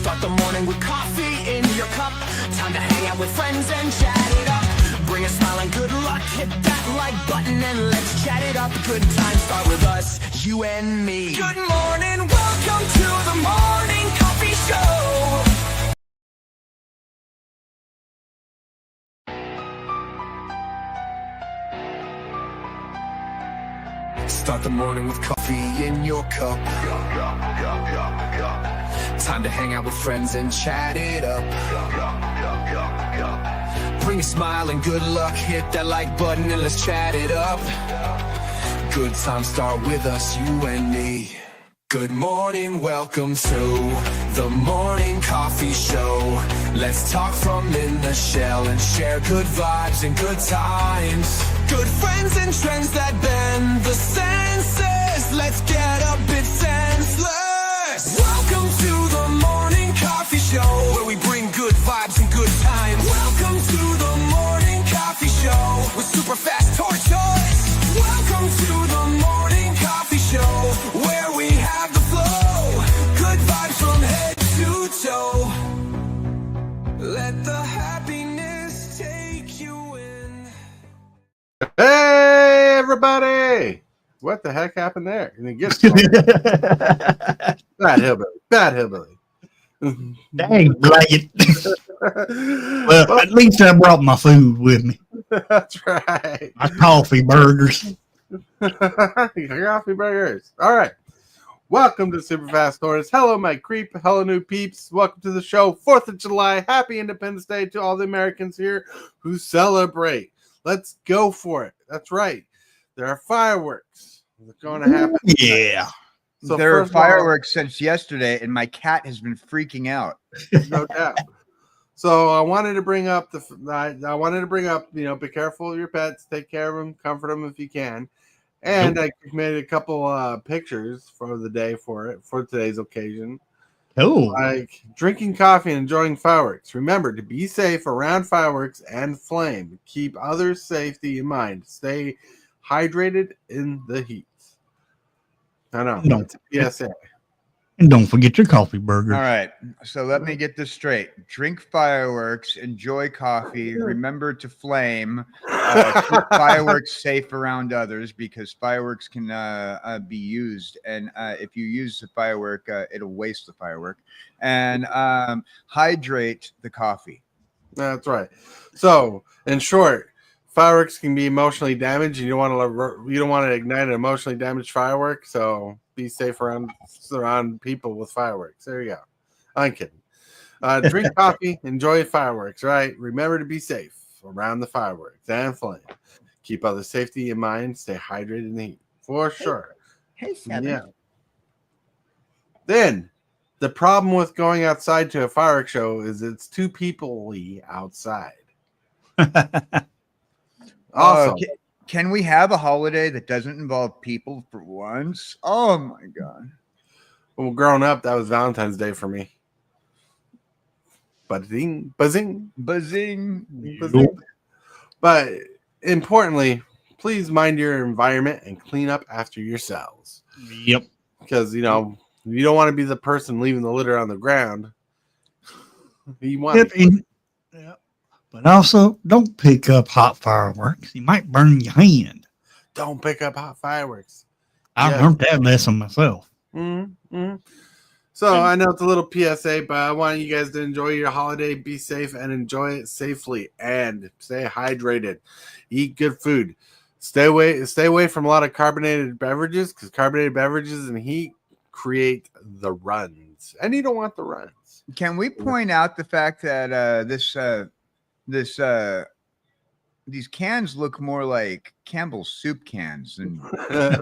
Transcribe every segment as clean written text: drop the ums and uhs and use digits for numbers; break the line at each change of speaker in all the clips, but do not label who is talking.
Start the morning with coffee in your cup. Time to hang out with friends and chat it up. Bring a smile and good luck. Hit that like button and let's chat it up. Good times start with us, you and me. Good morning, welcome to the morning coffee show. Start the morning with coffee in your cup. Time to hang out with friends and chat it up. Bring a smile and good luck. Hit that like button and let's chat it up. Good times start with us, you and me. Good morning, welcome to the morning coffee show. Let's talk from in the shell and share good vibes and good times. Good friends and trends that bend the senses. Let's get a bit senseless. Welcome to the morning coffee show, where we bring good vibes and good times. Welcome to the morning coffee show with Super Fast Tortoise. Welcome to the morning coffee show, where we have the flow. Good vibes from head to toe. Let the happiness take you in.
Hey, everybody! What the heck happened there? And it gets bad hillbilly. Bad hillbilly.
Dang, Blade. Well, at least I brought my food with me.
That's right.
My coffee burgers.
Coffee burgers. All right. Welcome to Super Fast Tortoise. Hello, my creep. Hello, new peeps. Welcome to the show. 4th of July. Happy Independence Day to all the Americans here who celebrate. Let's go for it. That's right. There are fireworks. What's going to happen?
Yeah.
So there are fireworks since yesterday, and my cat has been freaking out.
No doubt. So I wanted to bring up be careful of your pets, take care of them, comfort them if you can. And I made a couple pictures for the day for today's occasion.
Oh,
like drinking coffee and enjoying fireworks. Remember to be safe around fireworks and flame. Keep others' safety in mind. Stay hydrated in the heat. I know. It's a PSA.
and don't forget your coffee burgers.
All right. So let me get this straight. Drink fireworks, enjoy coffee, remember to flame, keep fireworks safe around others because fireworks can be used. And if you use the firework, it'll waste the firework. And hydrate the coffee.
That's right. So, in short, fireworks can be emotionally damaged. You don't want to ignite an emotionally damaged firework. So be safe around people with fireworks. There you go. I'm kidding. Drink coffee, enjoy fireworks. Right. Remember to be safe around the fireworks and flame. Keep other safety in mind. Stay hydrated in the heat for sure.
Hey, Seven.
Yeah. Then the problem with going outside to a fireworks show is it's too people-y outside. Also,
can we have a holiday that doesn't involve people for once? Oh my god!
Well, growing up, that was Valentine's Day for me. Buzzing. But importantly, please mind your environment and clean up after yourselves.
Yep.
Because you don't want to be the person leaving the litter on the ground. You want.
But also, don't pick up hot fireworks. You might burn your hand.
Don't pick up hot fireworks.
I learned that lesson myself.
Mm-hmm. So I know it's a little PSA, but I want you guys to enjoy your holiday, be safe, and enjoy it safely. And stay hydrated. Eat good food. Stay away from a lot of carbonated beverages because carbonated beverages and heat create the runs, and you don't want the runs.
Can we point out the fact that these cans look more like Campbell's soup cans than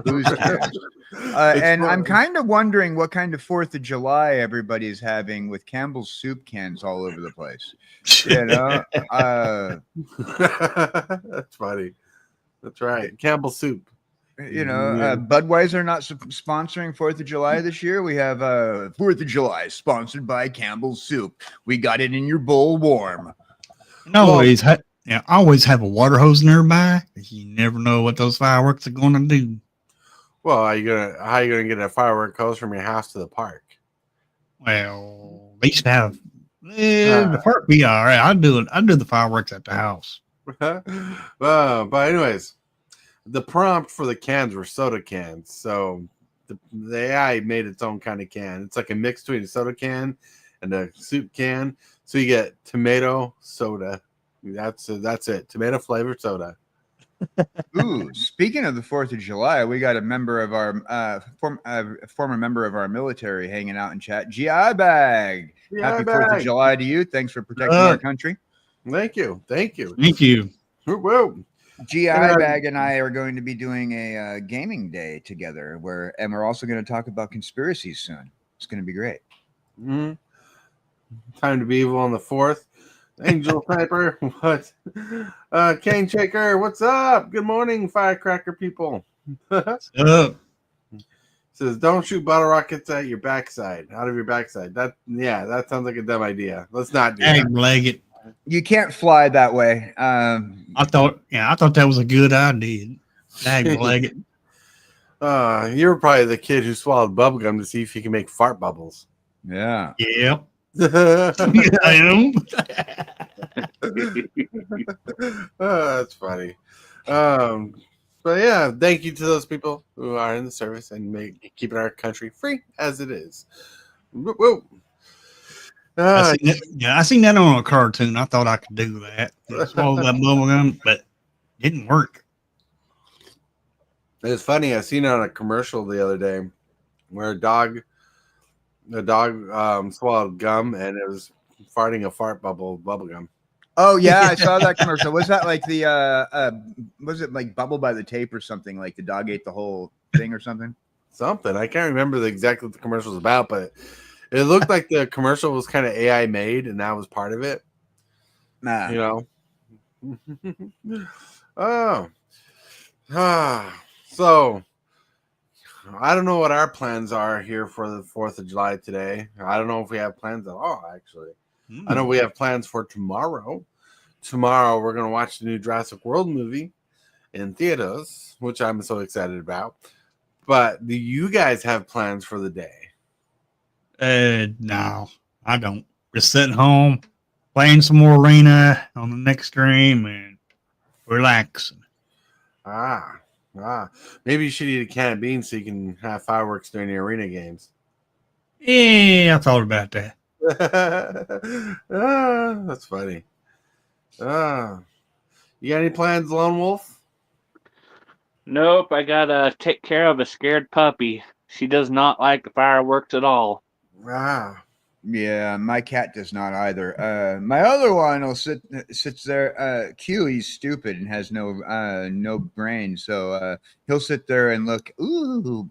booze cans. And I'm kind of wondering what kind of 4th of July everybody's having with Campbell's soup cans all over the place. You know,
that's funny. That's right. Campbell's soup.
You know, Budweiser not sponsoring 4th of July this year. We have 4th of July sponsored by Campbell's soup. We got it in your bowl warm.
Always have a water hose nearby. You never know what those fireworks are going to do.
Well, how are you gonna get a firework hose from your house to the park?
Well, At least have the park be all right. I'd do the fireworks at the house.
But anyways, the prompt for the cans were soda cans. So the AI made its own kind of can. It's like a mix between a soda can and a soup can. So you get tomato soda. That's it. Tomato flavored soda.
Ooh, speaking of the 4th of July, we got a member of our former member of our military hanging out in chat. GI Bag. Happy 4th of July to you. Thanks for protecting our country.
Thank you. Whoa.
GI Bag and I are going to be doing a gaming day together, and we're also going to talk about conspiracies soon. It's going to be great.
Mm-hmm. Time to be evil on the 4th. Angel Sniper, what? Cane Shaker, what's up? Good morning, firecracker people.
What's up?
Says, don't shoot bottle rockets at your backside, out of your backside. That sounds like a dumb idea. Let's not do that.
Leg
You can't fly that way.
I thought that was a good idea. Leg it.
You were probably the kid who swallowed bubblegum to see if you can make fart bubbles.
Yeah.
Yep. I am.
That's funny. But yeah, thank you to those people who are in the service and keeping our country free as it is. Whoa.
I seen that on a cartoon. I thought I could do that. Swallow that bubblegum, but it didn't work.
It's funny. I seen it on a commercial the other day where the dog swallowed gum and it was farting a fart bubblegum.
Oh yeah, I saw that commercial. Was that like the was it like Bubble by the Tape or something? Like the dog ate the whole thing or something?
Something. I can't remember exactly what the commercial was about, but it looked like the commercial was kind of AI made and that was part of it.
Nah.
You know. So I don't know what our plans are here for the 4th of July today. I don't know if we have plans at all, actually. I know we have plans for tomorrow. Tomorrow, we're going to watch the new Jurassic World movie in theaters, which I'm so excited about. But do you guys have plans for the day?
No, I don't. Just sitting home, playing some more arena on the next stream and relaxing.
Maybe you should eat a can of beans so you can have fireworks during the arena games.
Yeah, I thought about that.
That's funny. You got any plans, Lone Wolf?
Nope, I gotta take care of a scared puppy. She does not like the fireworks at all.
Yeah, my cat does not either. My other one will sits there. Coulee's stupid and has no brain, so he'll sit there and look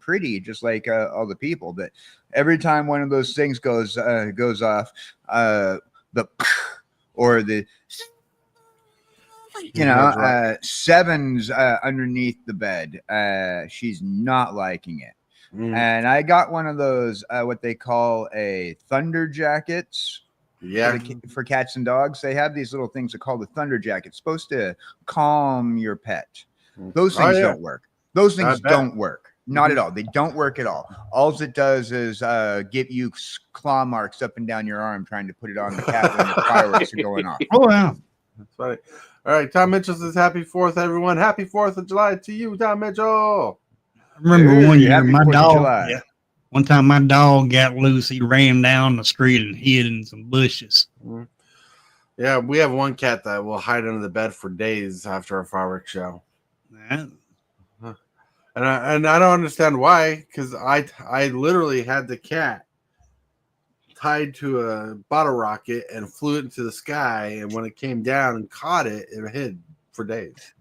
pretty, just like all the people. But every time one of those things goes off, the or the sevens underneath the bed, she's not liking it. And I got one of those, what they call a thunder jackets.
Yeah.
For cats and dogs. They have these little things that call the thunder jackets, supposed to calm your pet. Those things don't work. Those things don't work. Not at all. They don't work at all. All it does is get you claw marks up and down your arm trying to put it on the cat when the fireworks are going off.
Oh, wow.
That's funny. All right. Tom Mitchell says, happy 4th, everyone. Happy 4th of July to you, Tom Mitchell.
I remember one year, my dog. Yeah, one time, my dog got loose. He ran down the street and hid in some bushes.
Yeah, we have one cat that will hide under the bed for days after a fireworks show.
Yeah.
And I don't understand why, because I literally had the cat tied to a bottle rocket and flew it into the sky. And when it came down and caught it, it hid for days.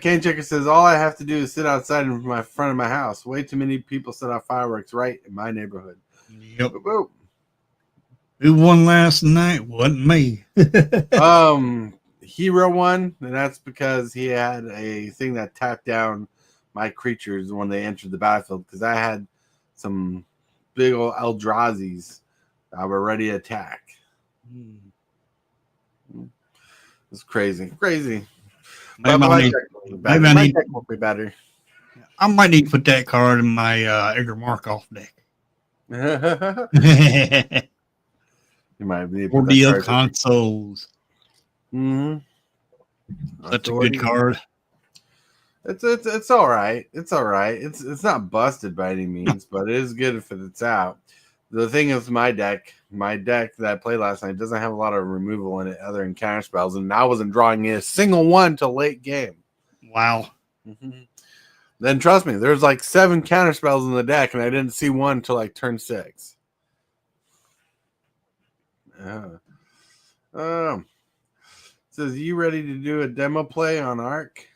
Kane Checker says, all I have to do is sit outside in front of my house. Way too many people set off fireworks right in my neighborhood.
Yep. Who won last night? Wasn't me.
Hero won, and that's because he had a thing that tapped down my creatures when they entered the battlefield, because I had some big old Eldrazi's that were ready to attack. It's crazy.
Maybe
my deck will be better.
I might need to put that card in my Edgar Markov deck.
You might be
Ordeal consoles.
Mm-hmm.
Such a good card.
It's all right. It's all right. It's not busted by any means, but it is good if it's out. The thing is, my deck that I played last night doesn't have a lot of removal in it other than counter spells, and I wasn't drawing a single one till late game.
Wow.
Mm-hmm. Then trust me, there's like 7 counter spells in the deck, and I didn't see one till like turn 6. Says, you ready to do a demo play on Arc?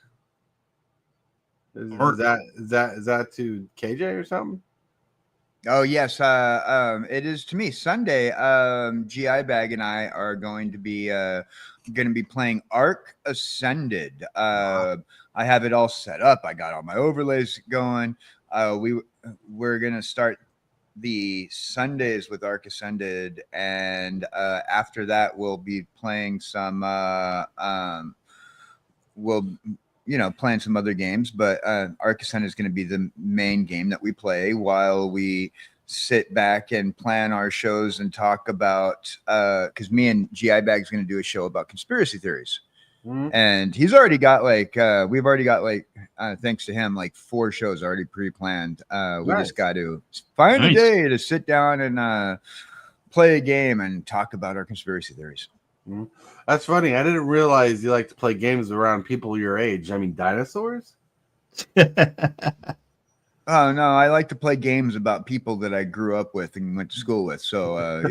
Is that to KJ or something?
Oh yes, it is to me Sunday. GI Bag and I are going to be playing Arc Ascended. I have it all set up. I got all my overlays going. We're gonna start the Sundays with Arc Ascended, and after that we'll be playing some playing some other games, but Arc Ascended is going to be the main game that we play while we sit back and plan our shows and talk about because me and GI Bag's going to do a show about conspiracy theories. And he's already got we've already got thanks to him 4 shows already pre-planned. We just got to find a day to sit down and play a game and talk about our conspiracy theories.
That's funny. I didn't realize you like to play games around people your age. I mean, dinosaurs?
Oh no, I like to play games about people that I grew up with and went to school with. So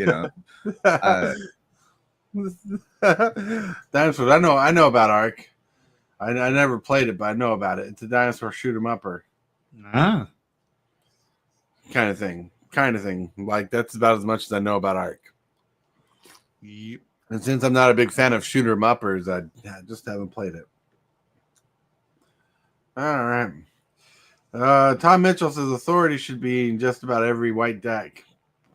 dinosaurs. I know about Ark. I never played it, but I know about it. It's a dinosaur shoot 'em upper.
Ah.
Kind of thing. Like that's about as much as I know about Ark.
Yep.
And since I'm not a big fan of shoot 'em uppers, I just haven't played it. All right. Tom Mitchell says authority should be in just about every white deck.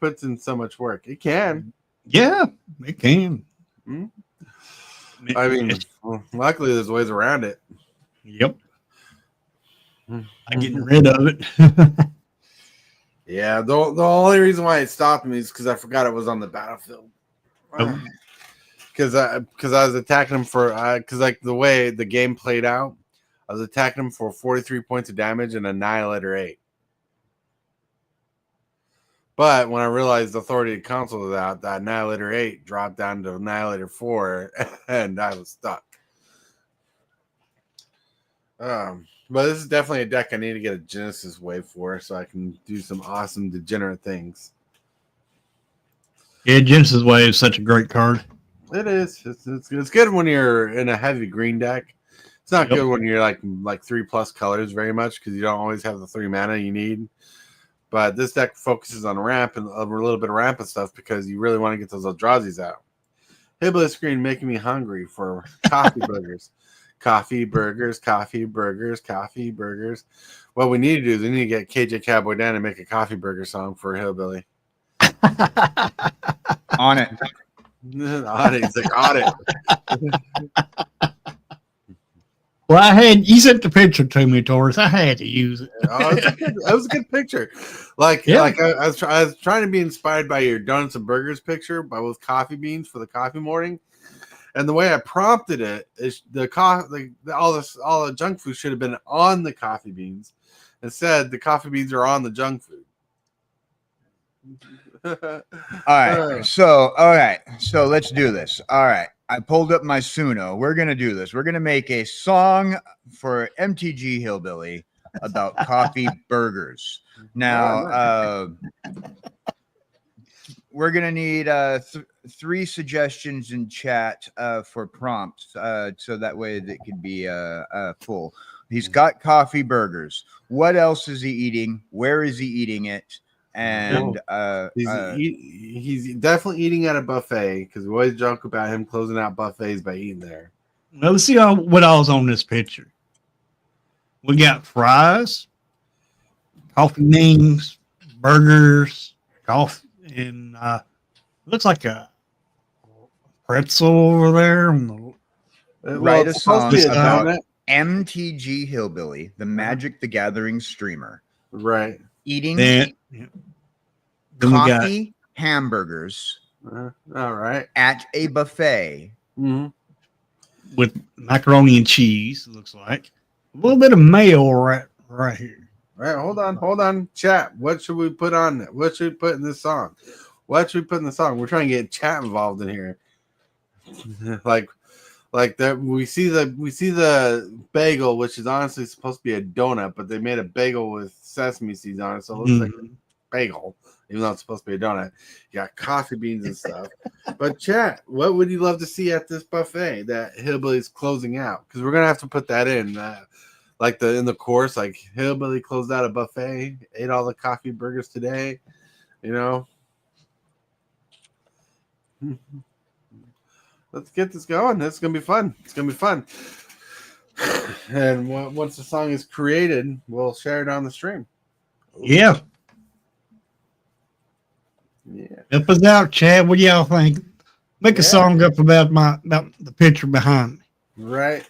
Puts in so much work. It can.
Yeah, it can.
I mean, luckily there's ways around it.
Yep. I'm getting rid of it.
Yeah, the only reason why it stopped me is because I forgot it was on the battlefield. Because I was attacking him for the way the game played out, I was attacking him for 43 points of damage and Annihilator 8. But when I realized the Authority had canceled that Annihilator 8 dropped down to Annihilator 4, and I was stuck. But this is definitely a deck I need to get a Genesis wave for, so I can do some awesome degenerate things.
Yeah, Genesis Wave is such a great card.
It is. It's good when you're in a heavy green deck. It's not good when you're like 3+ colors very much because you don't always have the 3 mana you need. But this deck focuses on ramp and a little bit of ramp and stuff because you really want to get those Eldrazi's out. Hillbilly screen making me hungry for coffee burgers. Coffee burgers, coffee burgers, coffee burgers. What we need to do is we need to get kjcowboydan and make a coffee burger song for Hillbilly.
On it.
On it. It's like on it.
Well, you sent the picture to me, Taurus. I had to use it.
That was a good picture. I was trying to be inspired by your donuts and burgers picture, but with coffee beans for the coffee morning. And the way I prompted it is all the junk food should have been on the coffee beans. Instead, the coffee beans are on the junk food.
All right. So let's do this. All right. I pulled up my Suno. We're going to do this. We're going to make a song for MTG Hillbilly about coffee burgers. Now, we're going to need 3 suggestions in chat for prompts so that way that could be full. He's got coffee burgers. What else is he eating? Where is he eating it? And
he's definitely eating at a buffet because we always joke about him closing out buffets by eating there.
Now, let's see what all's on this picture. We got fries, coffee beans, burgers, coffee, and looks like a pretzel over there.
Write a song about MTG Hillbilly, the Magic the Gathering streamer.
Right.
Eating.
Then we got
coffee, hamburgers
All right.
at a buffet.
Mm-hmm.
with macaroni and cheese. It looks like a little bit of mayo right here.
All right, hold on. Chat. What should we put on? What should we put in this song? What should we put in the song? We're trying to get chat involved in here. like that. We see the bagel, which is honestly supposed to be a donut, but they made a bagel with sesame seeds on it, so it looks like a bagel, even though it's supposed to be a donut. You got coffee beans and stuff. But chat, what would you love to see at this buffet that Hillbilly's closing out? Because we're gonna have to put that in. Like in the course, like Hillbilly closed out a buffet, ate all the coffee burgers today, you know. Let's get this going. It's gonna be fun. It's gonna be fun. And once the song is created, we'll share it on the stream.
Yeah. Help us out, Chad. What do y'all think? Make a song up about the picture behind me.
Right.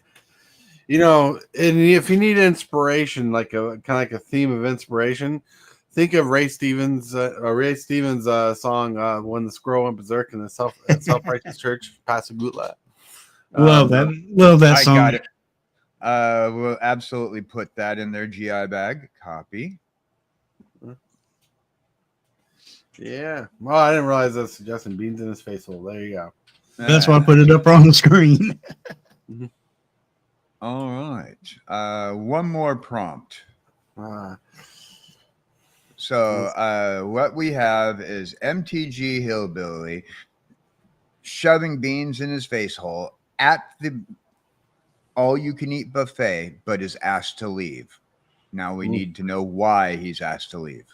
You know, and if you need inspiration, like a kind of like a theme of inspiration, think of Ray Stevens' song "When the Squirrel Went Berserk" in the Self-Righteous Church, Pascagoula.
Love that song.
I got it. We'll absolutely put that in their GI bag. Copy.
Yeah. Well, I didn't realize that's Justin Beans in his face hole. There you go.
That's why I put it up on the screen.
All right. One more prompt. So what we have is MTG Hillbilly shoving beans in his face hole at the all-you-can-eat buffet, but is asked to leave. Now we need to know why he's asked to leave.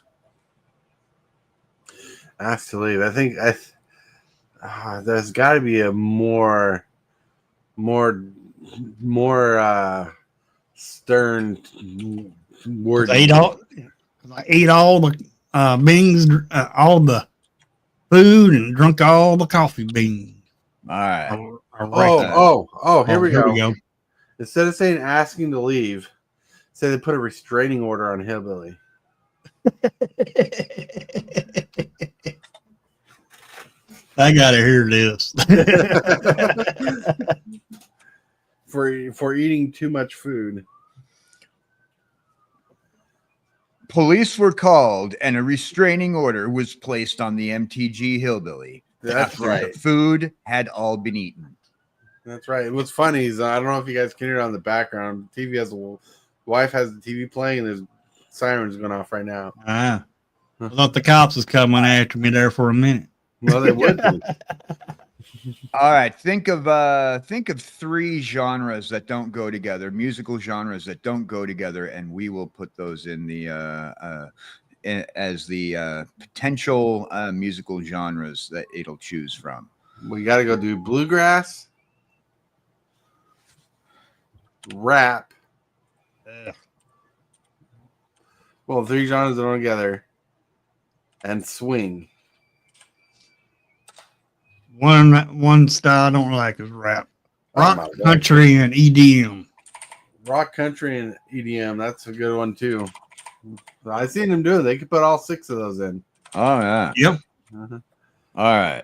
Asked to leave. I think there's got to be a more stern word.
I ate all the beans, all the food, and drunk all the coffee beans.
All right.
Here we go. Instead of saying asking to leave, say they put a restraining order on Hillbilly.
I gotta hear this.
for eating too much food.
Police were called and a restraining order was placed on the MTG Hillbilly.
That's right.
The food had all been eaten.
That's right. What's funny is I don't know if you guys can hear it on the background. Wife has the TV playing and there's sirens going off right now.
I thought the cops was coming after me there for a minute.
Well, they would be.
All right, think of three genres that don't go together, musical genres that don't go together, and we will put those in the as the potential musical genres that it'll choose from.
We got to go do bluegrass, rap. Well, three genres that don't together, and swing.
One style I don't like is rap. Rock, country, and EDM.
Rock, country, and EDM. That's a good one, too. I've seen them do it. They could put all 6 of those in.
Oh, yeah.
Yep.
All right.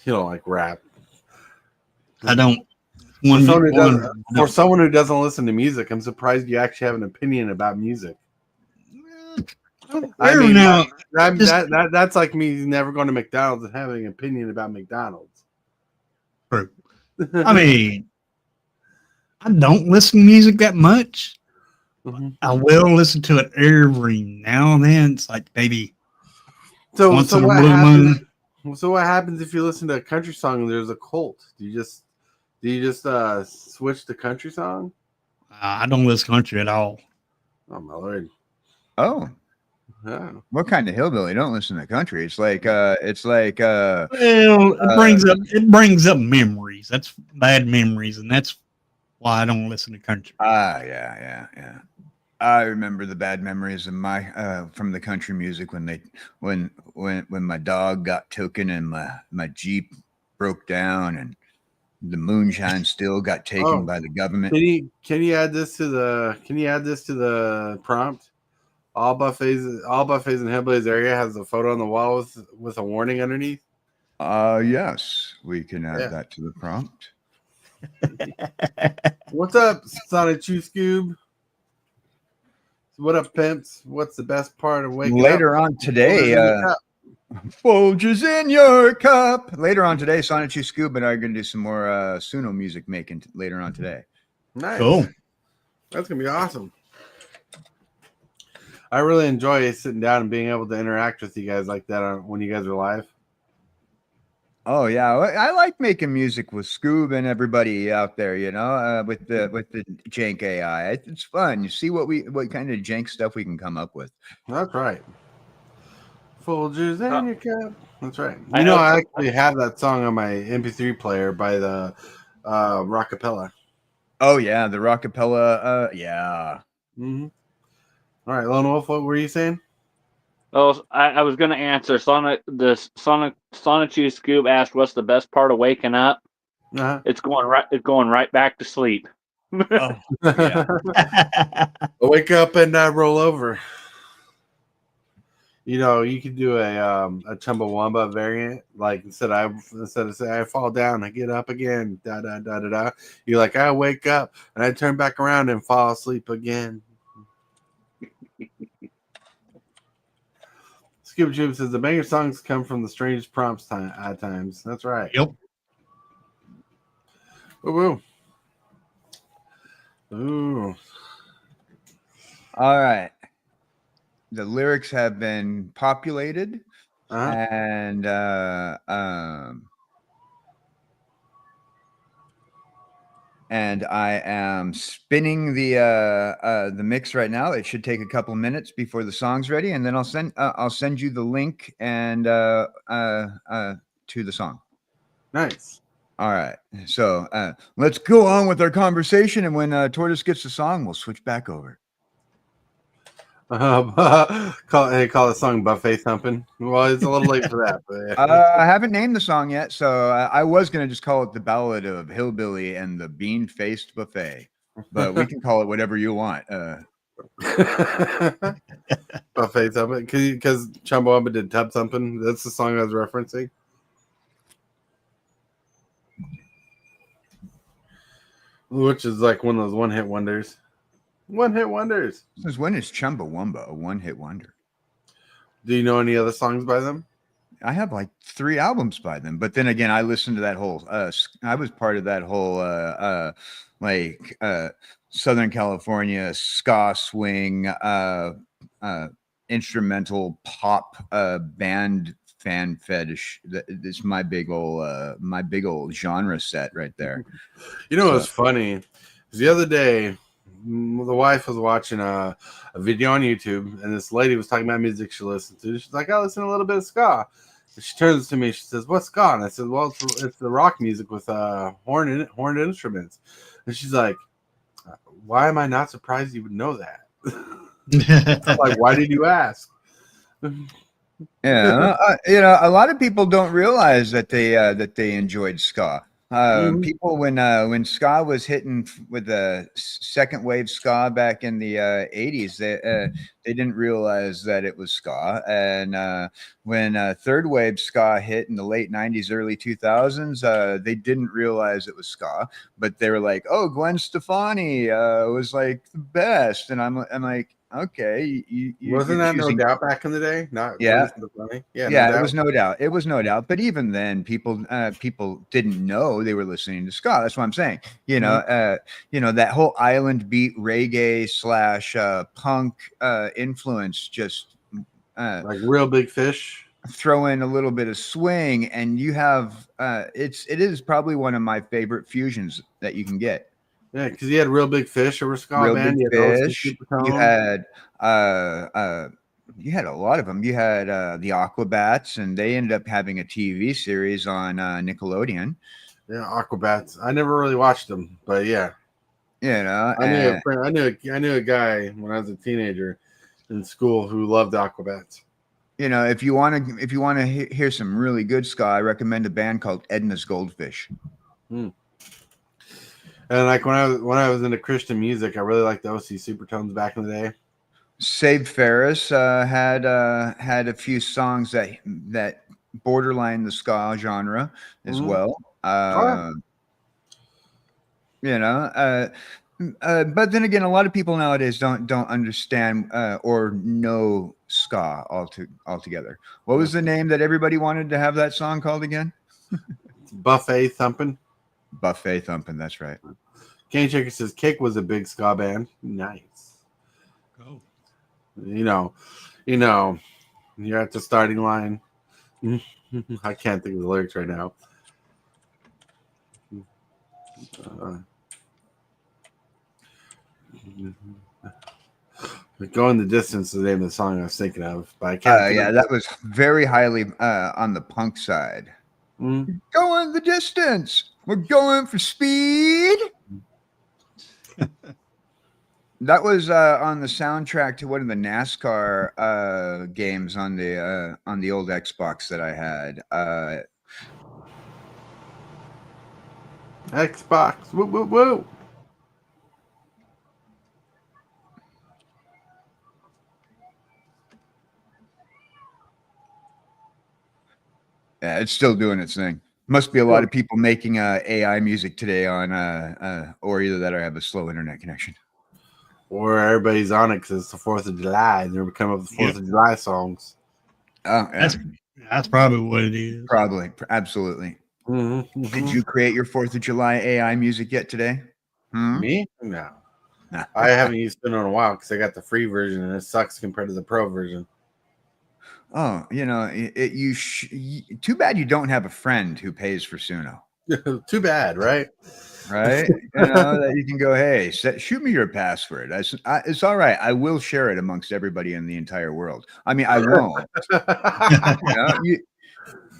You don't like rap.
I don't.
For someone who doesn't listen to music, I'm surprised you actually have an opinion about music. I mean, that's like me never going to McDonald's and having an opinion about McDonald's.
True. I mean, I don't listen to music that much. I will listen to it every now and then. It's like maybe once in a blue moon.
So what happens if you listen to a country song and there's a cult? Do you just switch to country song?
I don't listen to country at all.
Oh my lord!
Oh.
Yeah.
What kind of hillbilly don't listen to country? It's like
well, it brings up memories. That's bad memories, and that's why I don't listen to country.
Yeah. I remember the bad memories of my from the country music when my dog got taken and my Jeep broke down and The moonshine still got taken by the government.
Can you add this to the prompt? All buffets in Hellbilly's area has a photo on the wall with a warning underneath.
Yes, we can add that to the prompt.
What's up, Sonic Chew Scoob? What up, pimps? What's the best part of waking
Later
up?
on today, Folgers in your cup. Later on today, Sonic Chew Scoob and I are going to do some more Suno music making later on today.
Nice.
Cool.
That's going to be awesome. I really enjoy sitting down and being able to interact with you guys like that when you guys are live.
Oh yeah, I like making music with Scoob and everybody out there. You know, with the jank AI, it's fun. You see what kind of jank stuff we can come up with.
That's right. Folgers in your cup. That's right.
I
I actually have that song on my MP3 player by the Rockapella.
Oh yeah, the Rockapella. Yeah.
Mm-hmm. All right, Lone Wolf, what were you saying?
Oh, I was going to answer. Sonic Chew Scoob asked, "What's the best part of waking up?"
Uh-huh.
It's going right back to sleep.
Oh, yeah.
I'll wake up and roll over. You could do a Chumbawamba variant. Like instead of saying I fall down, I get up again. Da da da da da. You're like, I wake up and I turn back around and fall asleep again. Scuba Jube says the banger songs come from the strangest prompts at times. That's right.
Yep.
Woo woo. Ooh.
All right. The lyrics have been populated, and I am spinning the mix right now. It should take a couple minutes before the song's ready, and then I'll send you the link and to the song.
Nice.
All right. So let's go on with our conversation, and when Tortoise gets the song, we'll switch back over.
Call the song Buffet Thumping. Well, it's a little late for that. But yeah.
I haven't named the song yet, so I was going to just call it the Ballad of Hillbilly and the Bean-Faced Buffet, but we can call it whatever you want.
Buffet Thumping, because Chumbawamba did Tub Thumping. That's the song I was referencing. Which is like one of those one-hit wonders. One-hit wonders.
Since when is Chumbawamba a one-hit wonder?
Do you know any other songs by them?
I have like 3 albums by them, but then again, I listened to that whole. I was part of that whole Southern California ska swing instrumental pop band fan fetish. This my big old genre set right there.
You know what's funny? The other day, the wife was watching a video on YouTube, and this lady was talking about music she listened to. She's like, I listen to a little bit of ska. And she turns to me, she says, what's ska? And I said, well, it's the rock music with horned instruments. And she's like, why am I not surprised you would know that? I'm like, why did you ask?
Yeah, a lot of people don't realize that they enjoyed ska. People, when ska was hitting with the second wave ska back in the 80s, they didn't realize that it was ska. And when third wave ska hit in the late 90s, early 2000s, they didn't realize it was ska. But they were like, "Oh, Gwen Stefani was like the best," and I'm like, okay,
wasn't that No Doubt back in the day?
Yeah,
No
it was No Doubt. It was No Doubt. But even then, people didn't know they were listening to ska. That's what I'm saying. That whole island beat reggae / punk influence, just
like Real Big Fish.
Throw in a little bit of swing, and you have it is probably one of my favorite fusions that you can get.
Yeah, because you had Real Big Fish or ska
Real
band.
Big Fish. You had a lot of them. You had the Aquabats, and they ended up having a TV series on Nickelodeon.
Yeah, Aquabats. I never really watched them, but yeah. I knew a guy when I was a teenager in school who loved Aquabats.
If you want to hear some really good ska, I recommend a band called Edna's Goldfish.
And like when I was into Christian music, I really liked the OC Supertones back in the day.
Save Ferris had a few songs that borderline the ska genre as well. You know, but then again, a lot of people nowadays don't understand or know ska altogether. What was the name that everybody wanted to have that song called again?
Buffet Thumping.
Buffet Thumping. That's right.
Kenny Checker says Kick was a big ska band. Nice.
Go.
You know, you're at the starting line. I can't think of the lyrics right now. Going the Distance is the name of the song I was thinking of, but I can't.
Yeah, that was very highly on the punk side.
Mm.
Going the distance. We're going for speed. That was on the soundtrack to one of the NASCAR games on the old Xbox that I had.
Xbox. Woo, woo, woo.
Yeah, it's still doing its thing. Must be a lot of people making AI music today on or either that or have a slow internet connection.
Or everybody's on it because it's the 4th of July and they're coming up with 4th of July songs.
Oh, yeah.
That's probably what it is.
Probably. Absolutely.
Mm-hmm.
Did you create your 4th of July AI music yet today?
Me? No. I haven't used it in a while because I got the free version and it sucks compared to the pro version.
Oh, you know, too bad you don't have a friend who pays for Suno.
Too bad, right?
Right? You know, that you can go, hey, shoot me your password. It's all right. I will share it amongst everybody in the entire world. I mean, I won't.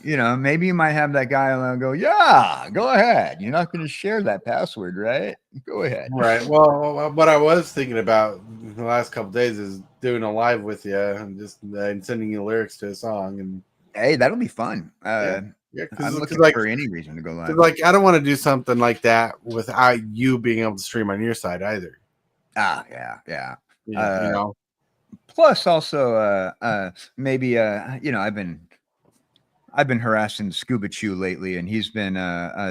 You know, maybe you might have that guy go, yeah, go ahead. You're not going to share that password, right? Go ahead.
Right. Well, what I was thinking about the last couple of days is doing a live with you and just sending you lyrics to a song. And
hey, that'll be fun.
I'm
looking for any reason to go live.
Like, I don't want to do something like that without you being able to stream on your side either.
Yeah.
You know.
Plus, also, maybe you know, I've been harassing Scuba Chew lately, and he's been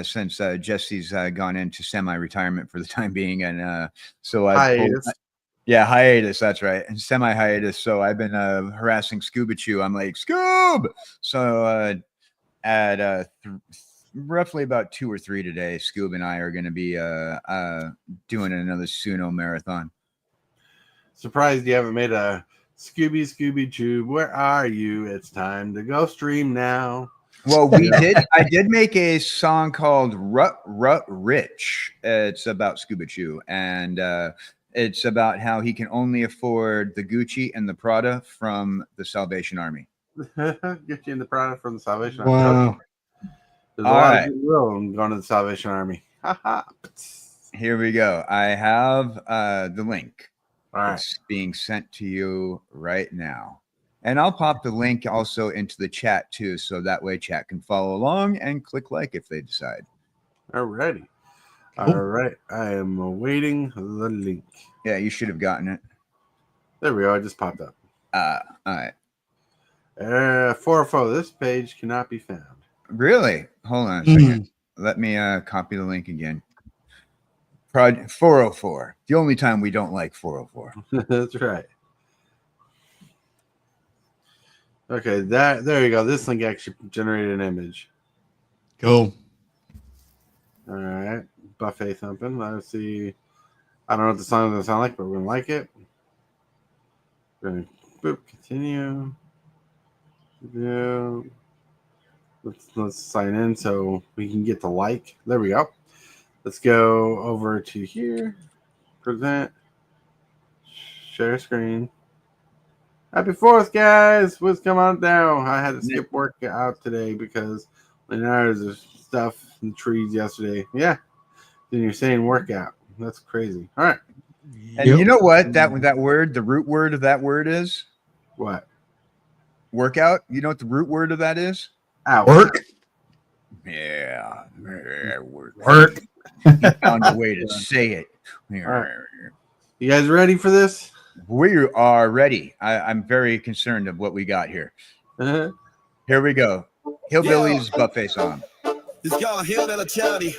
since Jesse's gone into semi-retirement for the time being, and so
hiatus.
Hiatus. That's right, and semi-hiatus. So I've been harassing Scuba Chew. I'm like, Scoob. So at roughly about 2 or 3 today, Scoob and I are going to be doing another Suno marathon.
Surprised you haven't made a Scooby Chew, where are you? It's time to go stream now.
Well, I did make a song called Rut Rich. It's about Scuba Chew, and it's about how he can only afford the Gucci and the Prada from the Salvation Army.
Get you in the Prada from the Salvation
Wow.
Army. There's a lot of goodwill going to the Salvation Army.
Here we go. I have the link.
All right.
It's being sent to you right now. And I'll pop the link also into the chat too, so that way chat can follow along and click like if they decide.
Alrighty. All right. I am awaiting the link.
Yeah, you should have gotten it.
There we go. It just popped up.
All right.
404. This page cannot be found.
Really? Hold on a second. Let me copy the link again. Project 404. The only time we don't like 404.
That's right. Okay, there you go. This link actually generated an image.
Cool.
All right. Buffet thumping. Let's see. I don't know what the song is going to sound like, but we're going to like it. We're going to continue. Yeah. Let's sign in so we can get the like. There we go. Let's go over to here. Present. Share screen. Happy 4th, guys. What's coming on down? I had to skip work out today because there's stuff in the trees yesterday. Yeah. Then you're saying workout. That's crazy. All right.
And you know what? That word, the root word of that word is?
What?
Workout. You know what the root word of that is?
Out.
Work.
Yeah.
Work.
He found a way to say it.
right. You guys ready for this?
We are ready. I'm very concerned of what we got here.
Uh-huh.
Here we go. Hillbilly's buffet song.
It's called Hillbilly Charity.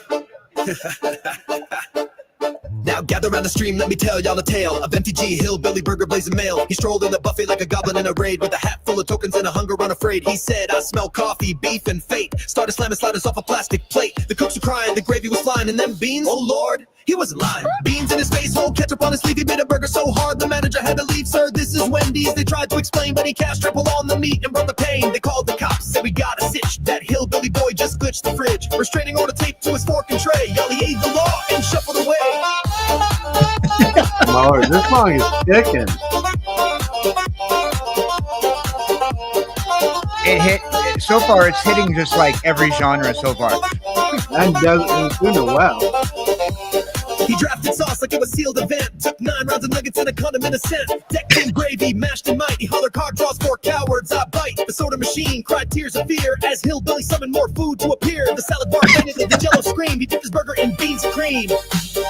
Now gather around the stream, let me tell y'all a tale of MTG Hillbilly Burger blazing mail. He strolled in the buffet like a goblin in a raid with a hat full of tokens and a hunger unafraid. He said, I smell coffee, beef, and fate. Started slamming sliders off a plastic plate. The cooks were crying, the gravy was flying, and them beans, oh Lord, he wasn't lying. Beans in his face hole, ketchup on his sleeve. He made a burger so hard the manager had to leave. Sir, this is Wendy's. They tried to explain, but he cast triple on the meat and brought the pain. They called the cops, said we got a sitch. That hillbilly boy just glitched the fridge. Restraining order taped to his fork and tray. Y'all, he ate the law and shuffled away.
Lord, this song is kicking.
It hit so far. It's hitting just like every genre so far.
And doing it well.
He drafted sauce like it was sealed event. Took 9 rounds of nuggets and a condiment of scent. Decked in gravy, mashed and mighty. Holler card draws 4 cowards, I bite. The soda machine cried tears of fear as Hillbilly summoned more food to appear. The salad bar bended and the jello screamed. He dipped his burger in beans and cream.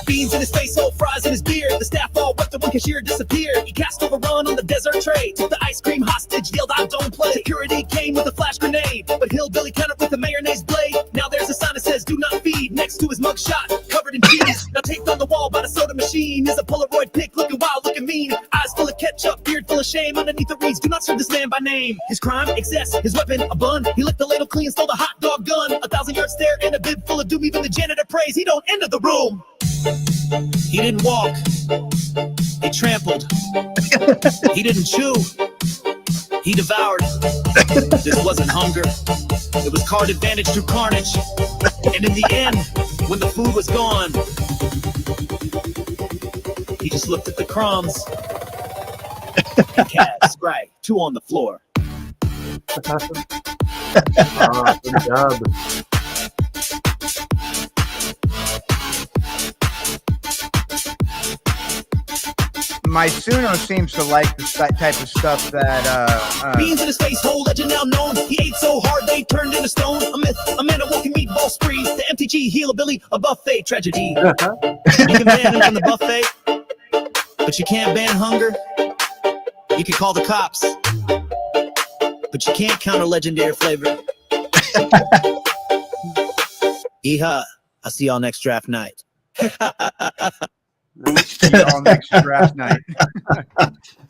Beans in his face, whole fries in his beard. The staff all wept when cashier disappeared. He cast overrun on the dessert tray. Took the ice cream hostage, yelled I don't play. Security came with a flash grenade, but Hillbilly countered with a mayonnaise blade. Now there's a sign that says do not feed next to his mugshot covered in cheese. Now taped on the wall by the soda machine is a Polaroid pic looking wild, looking mean. Eyes full of ketchup, beard full of shame. Underneath the reads, do not serve this man by name. His crime, excess, his weapon, a bun. He licked the ladle clean, stole the hot dog gun. 1,000-yard stare and a bib full of doom. Even the janitor prays he don't enter the room. He didn't walk, he trampled. He didn't chew, he devoured. This wasn't hunger, it was card advantage through carnage. And in the end, when the food was gone, he just looked at the crumbs. And cast, right, 2 on the floor.
Oh, good job.
My Suno seems to like that type of stuff that
Beans in his face, whole legend now known. He ate so hard they turned into stone. A myth, a man of walking meatball sprees. The MTG Hillbilly, a buffet tragedy. You can ban him from the buffet, but you can't ban hunger. You can call the cops, but you can't counter legendary flavor. Yeehaw! I'll see y'all next draft night.
see y'all next draft night.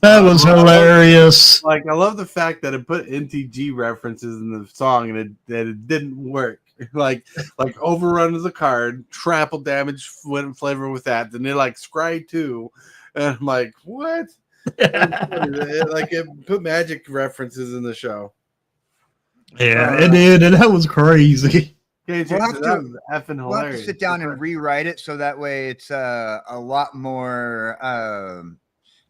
That was hilarious.
Like, I love the fact that it put NTG references in the song and it didn't work. like overrun as a card, trample damage went flavor with that. Then they like scry too, and I'm like, what? It put magic references in the show.
Yeah, it did, and that was crazy.
Okay,
We'll have
that
to-
was effing hilarious.
We'll have to sit down and rewrite it so that way it's a lot more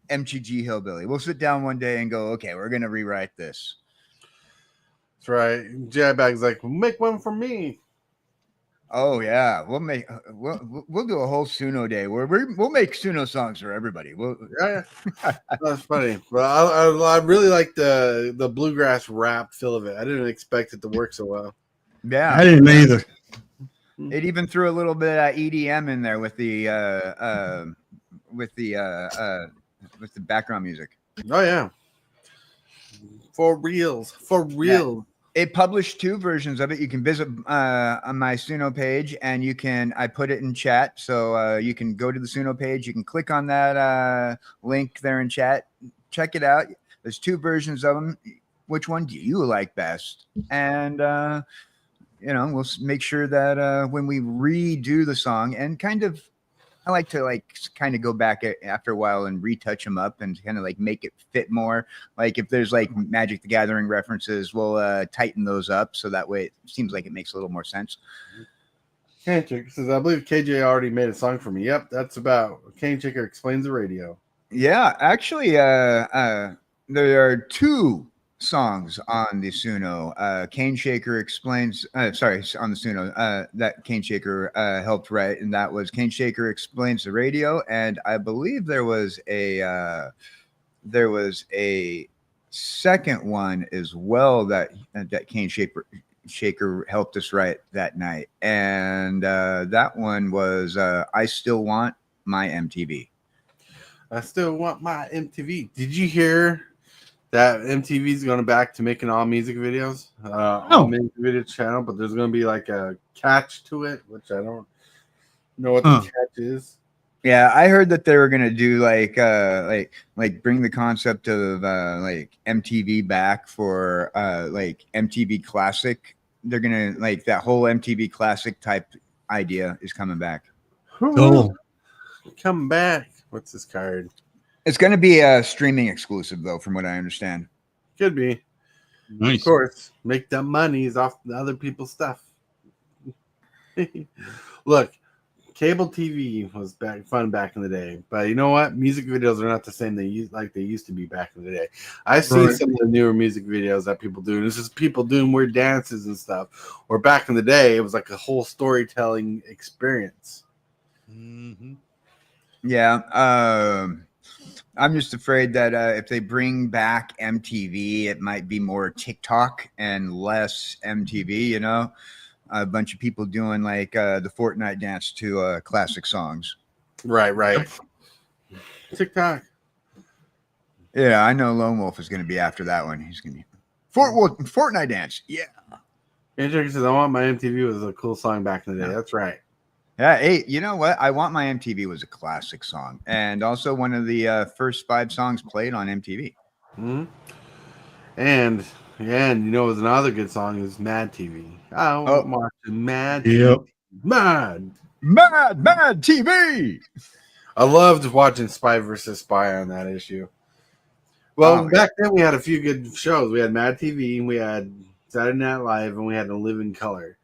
MTG Hillbilly. We'll sit down one day and go, okay, we're gonna rewrite this.
That's right. Jabbag's like, make one for me.
Oh yeah, we'll do a whole Suno day where we'll make Suno songs for everybody.
Yeah, that's funny. But I really like the bluegrass rap feel of it. I didn't expect it to work so well.
Yeah,
I didn't either.
it even threw a little bit of EDM in there with the background music.
Oh yeah, for reals.
It published 2 versions of it. You can visit on my Suno page, and I put it in chat, so you can go to the Suno page. You can click on that link there in chat. Check it out. There's 2 versions of them. Which one do you like best? And we'll make sure that when we redo the song, and I like to kind of go back after a while and retouch them up and kind of make it fit more. Like if there's Magic the Gathering references, we'll tighten those up so that way it seems like it makes a little more sense.
Cane Chicker says, I believe KJ already made a song for me. Yep, that's about Cane Chicker Explains the Radio.
Yeah, actually, there are 2 songs on the Suno. Cane Shaker Explains, on the Suno, that Cane Shaker helped write, and that was Cane Shaker Explains the Radio, and I believe there was a second one as well that Cane Shaker helped us write that night, and that one was "I Still Want My MTV."
I still want my MTV. Did you hear that MTV's going back to making all music videos? All music video channel, but there's going to be like a catch to it, which I don't know what the catch is.
Yeah, I heard that they were gonna do like bring the concept of like MTV back for like MTV Classic. They're gonna like that whole MTV Classic type idea is coming back.
Cool.
Come back. What's this card?
It's gonna be a streaming exclusive though, from what I understand.
Could be.
Nice.
Of course, make the monies off the other people's stuff. Look, cable TV was fun back in the day, but you know what? Music videos are not the same they used to be back in the day. I've seen some of the newer music videos that people do, and it's just people doing weird dances and stuff. Or back in the day, it was like a whole storytelling experience.
Mm-hmm.
Yeah, I'm just afraid that if they bring back MTV, it might be more TikTok and less MTV. You know, a bunch of people doing like the Fortnite dance to classic songs.
Right. TikTok.
Yeah, I know Lone Wolf is going to be after that one. He's going to be Fortnite dance. Yeah.
Andrew says, "I Want My MTV" was a cool song back in the day. That's right.
Yeah, hey, you know what? I Want My MTV was a classic song, and also one of the first 5 songs played on MTV.
Mm-hmm. And you know, it was another good song. Is Mad TV. I'm watching Mad.
Yep.
TV.
Mad TV.
I loved watching Spy versus Spy on that issue. Well, back then we had a few good shows. We had Mad TV, and we had Saturday Night Live, and we had A Living Color.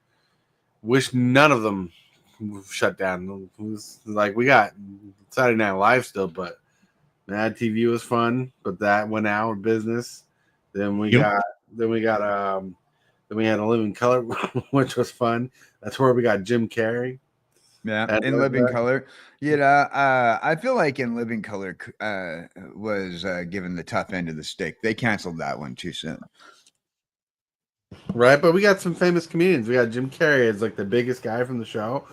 Wish none of them shut down. It was like we got Saturday Night Live still, but Mad TV was fun, but that went out of business. Then we had A Living Color, which was fun. That's where we got Jim Carrey.
Yeah, In Living Color. Yeah, I feel like In Living Color was given the tough end of the stick. They canceled that one too soon.
Right, but we got some famous comedians. We got Jim Carrey as like the biggest guy from the show.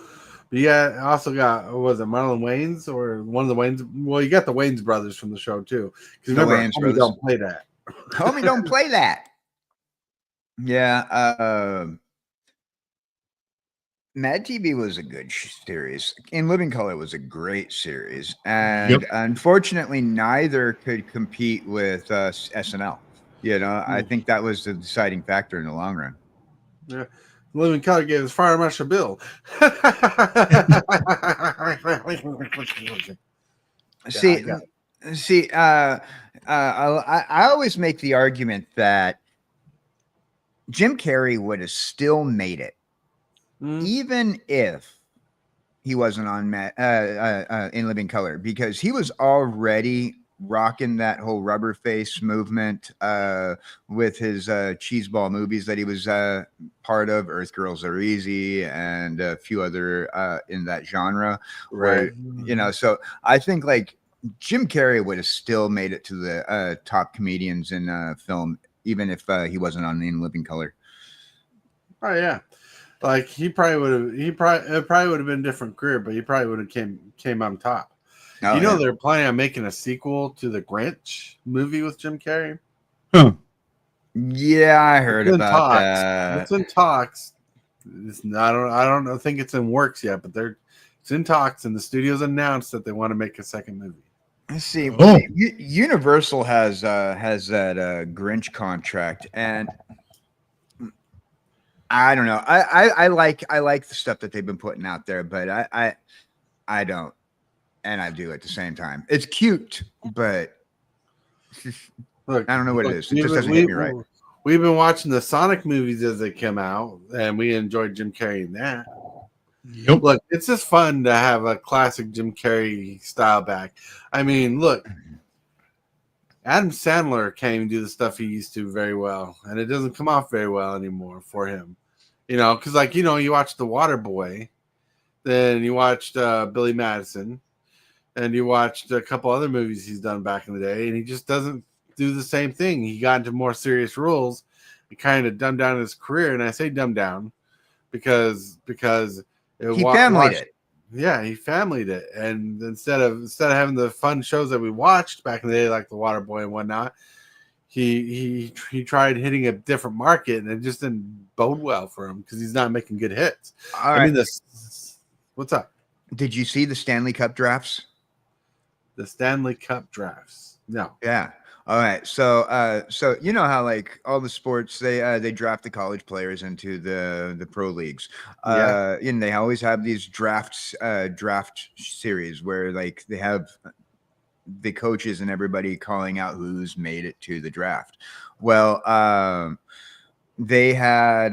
But you also got, was it Marlon Wayans or one of the Wayans? Well, you got the Wayans brothers from the show too. Because remember, Homie don't play that.
Homie don't play that. Yeah, Mad TV was a good series. In Living Color was a great series, and unfortunately, neither could compete with SNL. You know, I think that was the deciding factor in the long run.
Yeah. Living Color gave us Fire Marshal Bill.
I always make the argument that Jim Carrey would have still made it, even if he wasn't on In Living Color, because he was already rocking that whole rubber face movement with his cheeseball movies that he was part of, Earth Girls Are Easy, and a few other in that genre.
Right.
Where, you know, so I think like Jim Carrey would have still made it to the top comedians in film, even if he wasn't on In Living Color.
Oh yeah, like it probably would have been a different career, but he probably would have came on top.
Oh,
they're planning on making a sequel to the Grinch movie with Jim Carrey.
Huh.
Yeah, I heard about that.
It's in talks. I don't think it's in works yet, but it's in talks, and the studio's announced that they want to make a second movie.
Let's see. Universal has that Grinch contract, and I don't know. I like the stuff that they've been putting out there, but I don't. And I do at the same time. It's cute, but
Look,
I don't know what it is. It just doesn't hit me right.
We've been watching the Sonic movies as they come out, and we enjoyed Jim Carrey in that.
Yep.
Look, it's just fun to have a classic Jim Carrey style back. I mean, look, Adam Sandler can't even do the stuff he used to very well, and it doesn't come off very well anymore for him. You know, because like, you know, you watch The Waterboy, then you watched Billy Madison, and you watched a couple other movies he's done back in the day, and he just doesn't do the same thing. He got into more serious roles it kind of dumbed down his career. And I say dumbed down because
He familyed it.
Yeah, he familyed it, and instead of having the fun shows that we watched back in the day, like The Waterboy and whatnot, he tried hitting a different market, and it just didn't bode well for him because he's not making good hits. I mean, what's up?
Did you see the Stanley Cup drafts?
The Stanley Cup drafts? No.
Yeah. All right. So you know how like all the sports they draft the college players into the pro leagues. And they always have these draft series where like they have the coaches and everybody calling out who's made it to the draft. Well, they had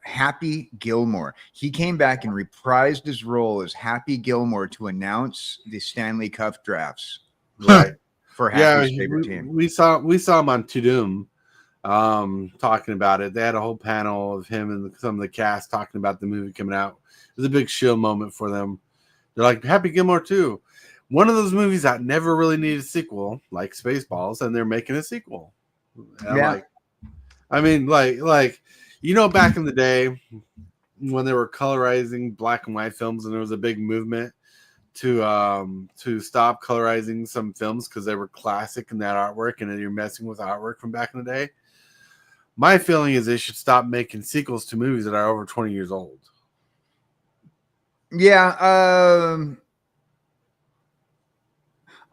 Happy Gilmore. He came back and reprised his role as Happy Gilmore to announce the Stanley Cup drafts.
Right.
For Happy's favorite team.
We saw him on Tudum talking about it. They had a whole panel of him and some of the cast talking about the movie coming out. It was a big shield moment for them. They're like, Happy Gilmore too. One of those movies that never really needed a sequel, like Spaceballs, and they're making a sequel. And
Yeah.
I mean, back in the day when they were colorizing black and white films, and there was a big movement to stop colorizing some films because they were classic in that artwork, and then you're messing with artwork from back in the day. My feeling is they should stop making sequels to movies that are over 20 years old.
Yeah,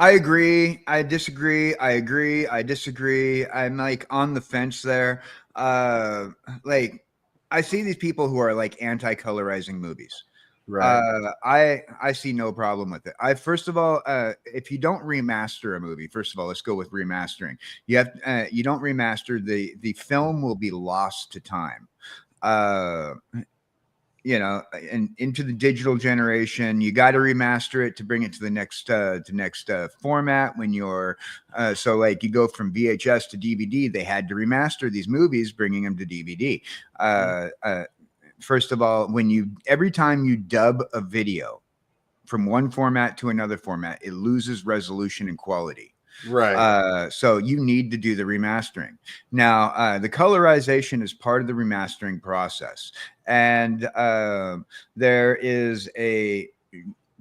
I agree. I disagree. I agree. I disagree. I'm like on the fence there. Like I see these people who are like anti-colorizing movies.
Right.
I see no problem with it. First of all, if you don't remaster a movie, first of all, let's go with remastering. You don't remaster the film will be lost to time. And into the digital generation, you got to remaster it to bring it to the next format. When you're so like you go from VHS to DVD, they had to remaster these movies, bringing them to DVD. First of all, every time you dub a video from one format to another format, it loses resolution and quality.
Right.
So you need to do the remastering. Now, the colorization is part of the remastering process. And there is a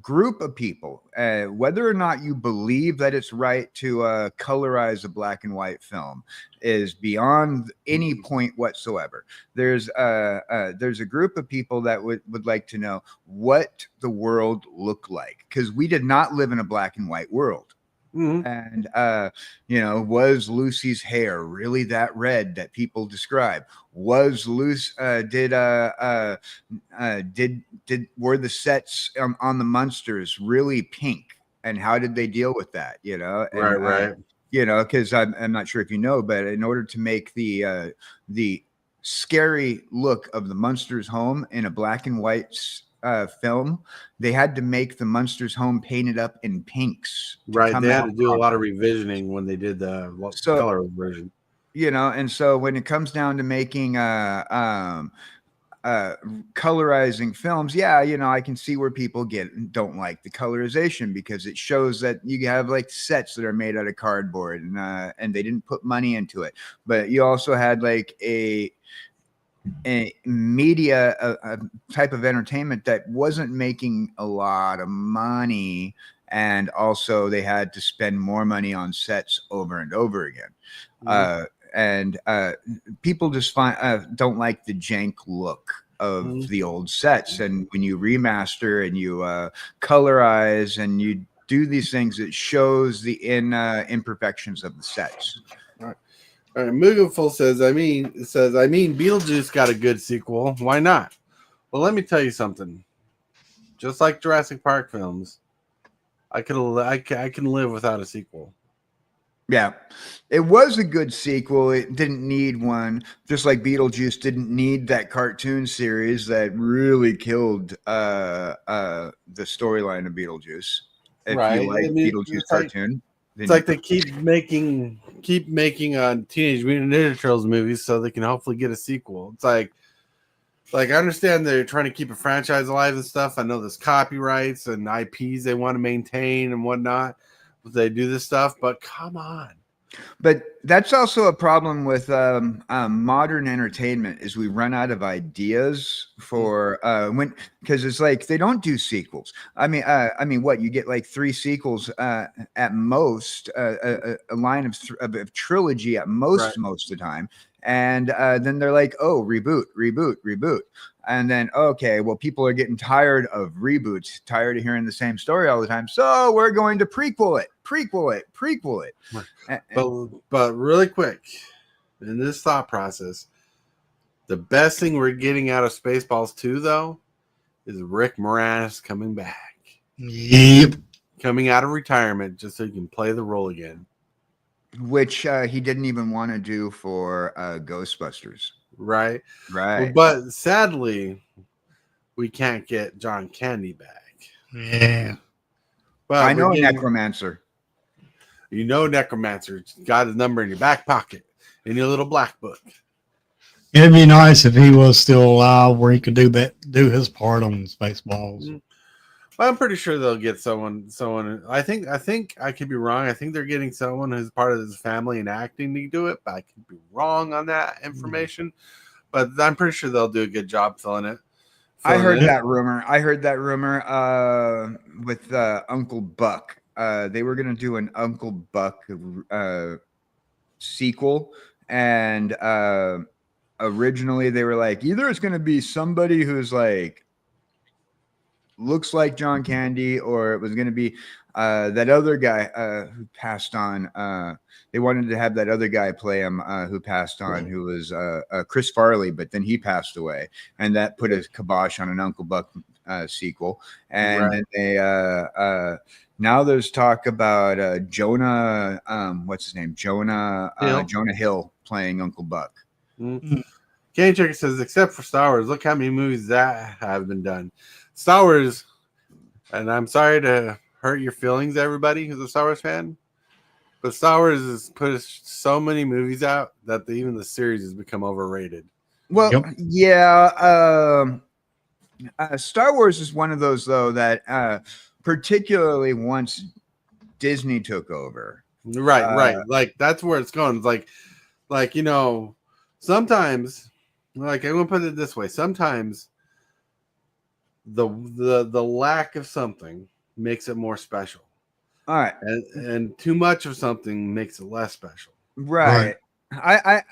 group of people, whether or not you believe that it's right to colorize a black and white film is beyond any point whatsoever. There's a group of people that would like to know what the world looked like, because we did not live in a black and white world.
Mm-hmm.
And was Lucy's hair really that red that people describe? Were the sets on the Munsters really pink? And how did they deal with that?
Right.
Because I'm not sure if you know, but in order to make the scary look of the Munsters home in a black and white film, they had to make the Munsters home painted up in pinks.
Right. They had to do a lot of revisioning when they did the color version.
And so when it comes down to making colorizing films, I can see where people don't like the colorization, because it shows that you have like sets that are made out of cardboard, and they didn't put money into it. But you also had like a media a type of entertainment that wasn't making a lot of money, and also they had to spend more money on sets over and over again. And people just don't like the jank look of the old sets. And when you remaster and you colorize and you do these things, it shows the imperfections of the sets.
All right, mugenfool says, I mean, Beetlejuice got a good sequel. Why not? Well, let me tell you something. Just like Jurassic Park films, I can live without a sequel.
Yeah, it was a good sequel. It didn't need one, just like Beetlejuice didn't need that cartoon series that really killed the storyline of Beetlejuice. If you like Beetlejuice cartoon.
It's like they keep making Teenage Mutant Ninja Turtles movies so they can hopefully get a sequel. It's like I understand they're trying to keep a franchise alive and stuff. I know there's copyrights and IPs they want to maintain and whatnot, but they do this stuff. But come on.
But That's also a problem with modern entertainment is we run out of ideas for when because it's like they don't do sequels. I mean, what you get like 3 sequels at most, a line of a trilogy at most of the time, and then they're like, oh, reboot, and then okay, well, people are getting tired of reboots, tired of hearing the same story all the time, so we're going to prequel it.
But really quick, in this thought process, the best thing we're getting out of Spaceballs 2, though, is Rick Moranis coming back.
Yep.
Coming out of retirement just so he can play the role again.
Which he didn't even want to do for Ghostbusters.
Right.
Right.
Well, but sadly, we can't get John Candy back.
Yeah.
But
I know a necromancer.
You know, necromancer got his number in your back pocket in your little black book.
It'd be nice if he was still alive, where he could do his part on Spaceballs.
But I'm pretty sure they'll get someone. I think I could be wrong. I think they're getting someone who's part of his family and acting to do it. But I could be wrong on that information. But I'm pretty sure they'll do a good job filling it.
I heard that rumor with Uncle Buck. They were going to do an Uncle Buck sequel, and originally they were like, either it's going to be somebody who's like looks like John Candy, or it was going to be that other guy who passed on. They wanted to have that other guy play him who passed on, who was Chris Farley, but then he passed away, and that put a kibosh on an Uncle Buck sequel. And then they now there's talk about Jonah, what's his name? Jonah Hill playing Uncle Buck.
Kenny Chicken says, except for Star Wars, look how many movies that have been done. Star Wars, and I'm sorry to hurt your feelings, everybody who's a Star Wars fan, but Star Wars has put so many movies out that even the series has become overrated.
Well, yeah. Star Wars is one of those, though, that particularly once Disney took over.
Right. Like, that's where it's going. It's like, you know, sometimes, like, I'm going to put it this way. Sometimes the lack of something makes it more special.
All right.
And too much of something makes it less special.
Right. I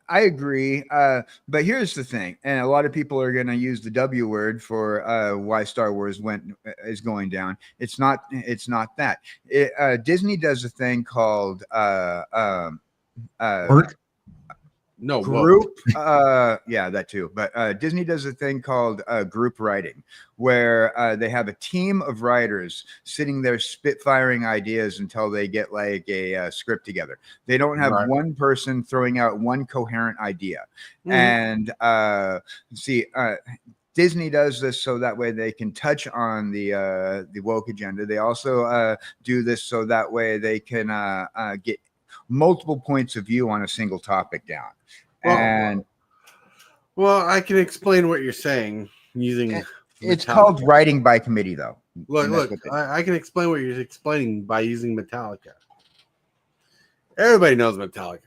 agree. But here's the thing, and a lot of people are going to use the W word for why Star Wars is going down. It's not that. Disney does a thing called group. Yeah, that too. But Disney does a thing called group writing, where they have a team of writers sitting there spitfiring ideas until they get like a script together. They don't have one person throwing out one coherent idea. And Disney does this so that way they can touch on the woke agenda. They also do this so that way they can get multiple points of view on a single topic down.
Well, I can explain what you're saying using.
It's called writing by committee, though.
Look, I can explain what you're explaining by using Metallica. Everybody knows Metallica.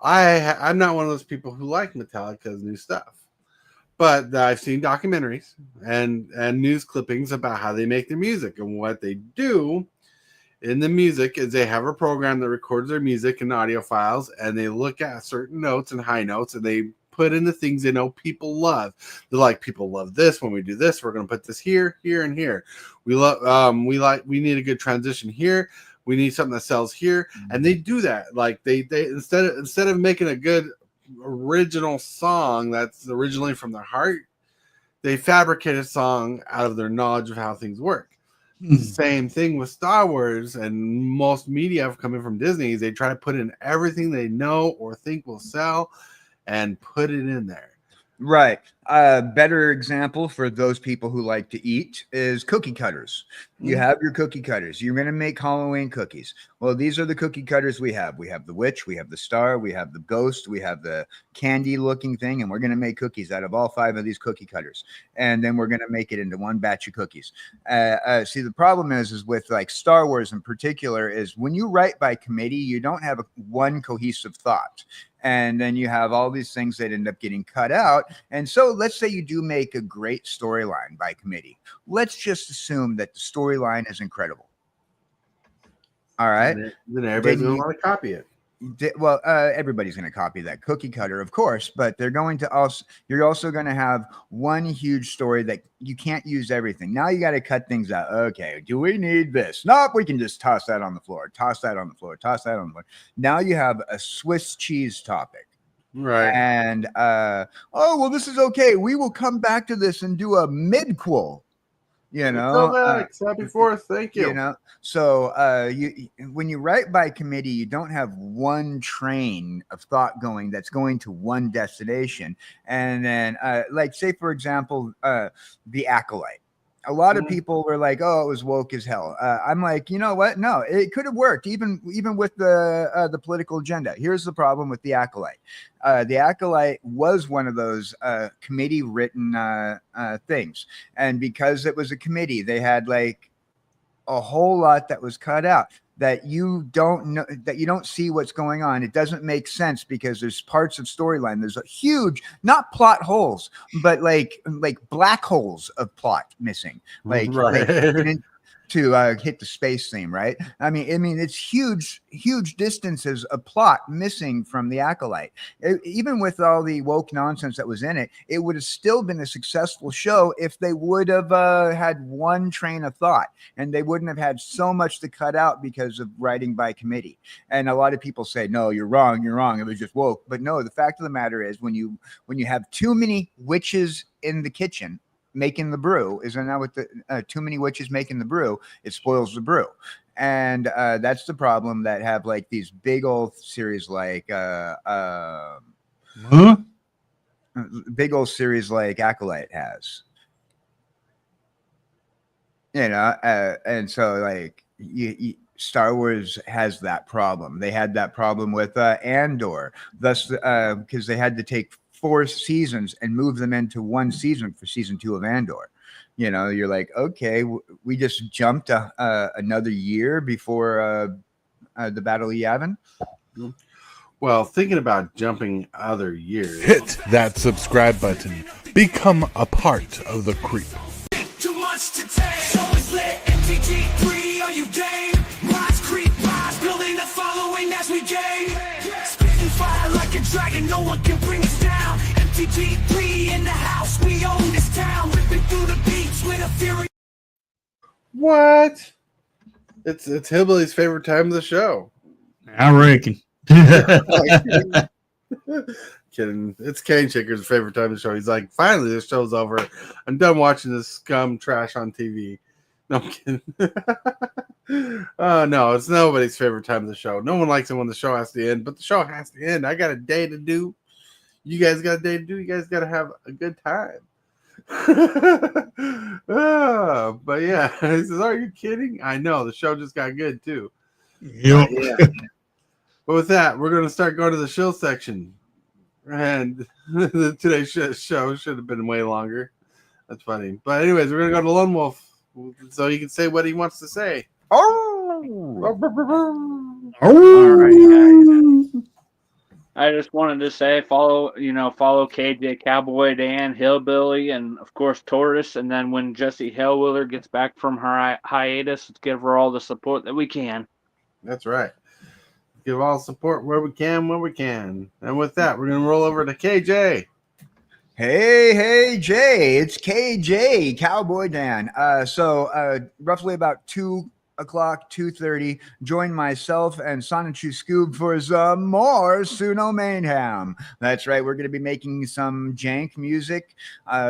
I'm not one of those people who like Metallica's new stuff, but I've seen documentaries and news clippings about how they make their music, and what they do in the music is they have a program that records their music and audio files, and they look at certain notes and high notes, and they put in the things they know people love. They're like, people love this. When we do this, we're going to put this here, here, and here. We need a good transition here. We need something that sells here. And they do that. Like they instead of making a good original song that's originally from their heart, they fabricate a song out of their knowledge of how things work. Same thing with Star Wars, and most media coming from Disney. They try to put in everything they know or think will sell and put it in there.
Right. Better example for those people who like to eat is cookie cutters. You have your cookie cutters. You're going to make Halloween cookies. Well, these are the cookie cutters we have. We have the witch, we have the star, we have the ghost, we have the candy looking thing, and we're going to make cookies out of all 5 of these cookie cutters. And then we're going to make it into one batch of cookies. See, the problem is with like Star Wars in particular is when you write by committee, you don't have one cohesive thought. And then you have all these things that end up getting cut out. And so let's say you do make a great storyline by committee. Let's just assume that the storyline is incredible. All right.
Then everybody's going to want to copy it.
Well, everybody's going to copy that cookie cutter, of course, but they're going to also, you're also going to have one huge story that you can't use everything. Now you got to cut things out. Okay, do we need this? Nope, we can just toss that on the floor, toss that on the floor, toss that on the floor. Now you have a Swiss cheese topic.
Right.
And, oh, well, this is okay. We will come back to this and do a midquel. You know,
happy 4th. Thank you.
You know, so when you write by committee, you don't have one train of thought going that's going to one destination. And then, like, say, for example, The Acolyte. A lot of people were like, "Oh, it was woke as hell." I'm like, you know what? No, it could have worked even with the political agenda. Here's the problem with The Acolyte. The Acolyte was one of those committee written things, and because it was a committee, they had like a whole lot that was cut out that you don't know, that you don't see what's going on. It doesn't make sense because there's parts of storyline. There's a huge, not plot holes, but like black holes of plot missing. Like to hit the space theme, right? I mean, it's huge distances of plot missing from The Acolyte. Even with all the woke nonsense that was in it, it would have still been a successful show if they would have had one train of thought, and they wouldn't have had so much to cut out because of writing by committee. And a lot of people say, "No, you're wrong. It was just woke." But no, the fact of the matter is, when you have too many witches in the kitchen making the brew, isn't that what the too many witches making the brew, it spoils the brew. And that's the problem that have like these big old series like big old series like Acolyte has, you know. And so like Star Wars has that problem. They had that problem with Andor, thus because they had to take 4 seasons and move them into one season for season 2 of Andor. You know, you're like, okay, we just jumped another year before the Battle of Yavin.
Well, thinking about jumping other years.
Hit that subscribe button. Become a part of the creep.
Too much to take. So it's lit. MTG3, are you game? Rise, creep, rise, building a following as we gain. Spitting fire like a dragon, no one can bring us down. MTG3 in the house, we own this town. Ripping through the beats with a fury.
What? It's Hillbilly's favorite time of the show.
I reckon.
Kidding. It's Cane Shaker's favorite time of the show. He's like, finally, this show's over. I'm done watching this scum trash on TV. No, I'm kidding. No, it's nobody's favorite time of the show. No one likes it when the show has to end, but the show has to end. I got a day to do. You guys got a day to do. You guys got to have a good time. But yeah, he says, "Are you kidding?" I know the show just got good too.
Yep.
Yeah. But with that, we're going to start going to the shill section, and today's show should have been way longer. That's funny. But anyways, we're going to go to Lone Wolf so he can say what he wants to say.
Oh,
All right, guys. I just wanted to say follow KJ Cowboydan, Hillbilly, and of course Tortoise. And then when Jessie Hellwheeler gets back from her hiatus, let's give her all the support that we can.
That's right. Give all support where we can, when we can. And with that, we're going to roll over to KJ.
Hey, Jay, it's KJ Cowboydan. So roughly about 2 o'clock, 2:30, join myself and Sonichu Scoob for some more Suno Mayhem. That's right, we're going to be making some jank music,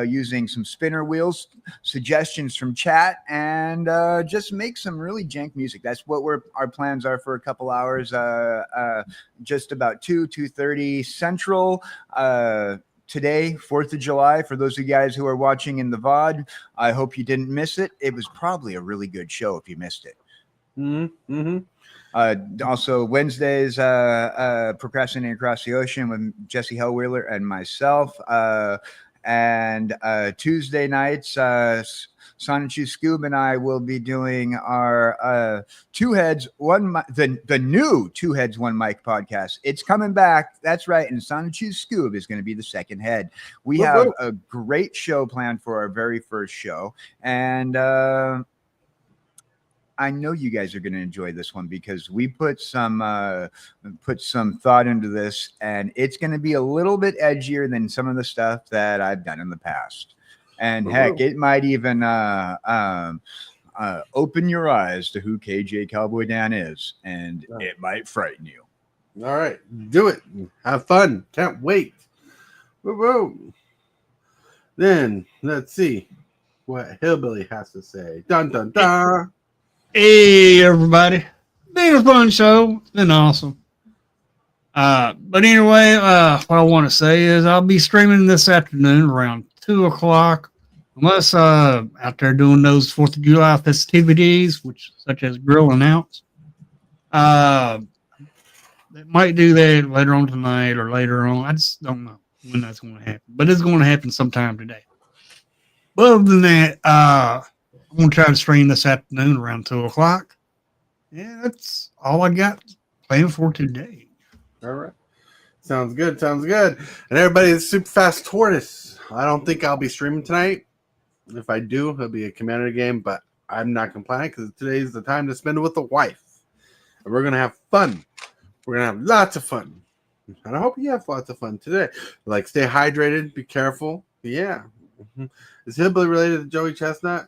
using some spinner wheels, suggestions from chat, and just make some really jank music. That's what our plans are for a couple hours, just about 2:30 Central, today, 4th of July. For those of you guys who are watching in the VOD, I hope you didn't miss it. It was probably a really good show if you missed it.
Mm-hmm.
Also, Wednesdays, Procrastinating Across the Ocean with Jesse Hellwheeler and myself. And Tuesday nights, Sonichu Scoob and I will be doing our Two Heads, One Mic, the new Two Heads, One Mic podcast. It's coming back. That's right. And Sonichu Scoob is going to be the second head. We have a great show planned for our very first show. And I know you guys are going to enjoy this one because we put some thought into this, and it's going to be a little bit edgier than some of the stuff that I've done in the past. And heck, it might even open your eyes to who kjcowboydan is, and it might frighten you.
All right, do it. Have fun. Can't wait. Woo-woo. Then let's see what Hillbilly has to say. Dun dun dun.
Hey, everybody. Been a fun show. It's been awesome. But anyway, what I want to say is I'll be streaming this afternoon around 2 o'clock. Unless out there doing those 4th of July festivities, such as grilling out. They might do that later on tonight or later on. I just don't know when that's going to happen. But it's going to happen sometime today. But other than that, I'm going to try to stream this afternoon around 2 o'clock. Yeah, that's all I got planned for today.
All right. Sounds good. Sounds good. And everybody, it's Super Fast Tortoise. I don't think I'll be streaming tonight. If I do, it'll be a community game, but I'm not complaining because today's the time to spend it with the wife. And we're going to have fun. We're going to have lots of fun. And I hope you have lots of fun today. Like, stay hydrated. Be careful. Yeah. Is Hillbilly related to Joey Chestnut?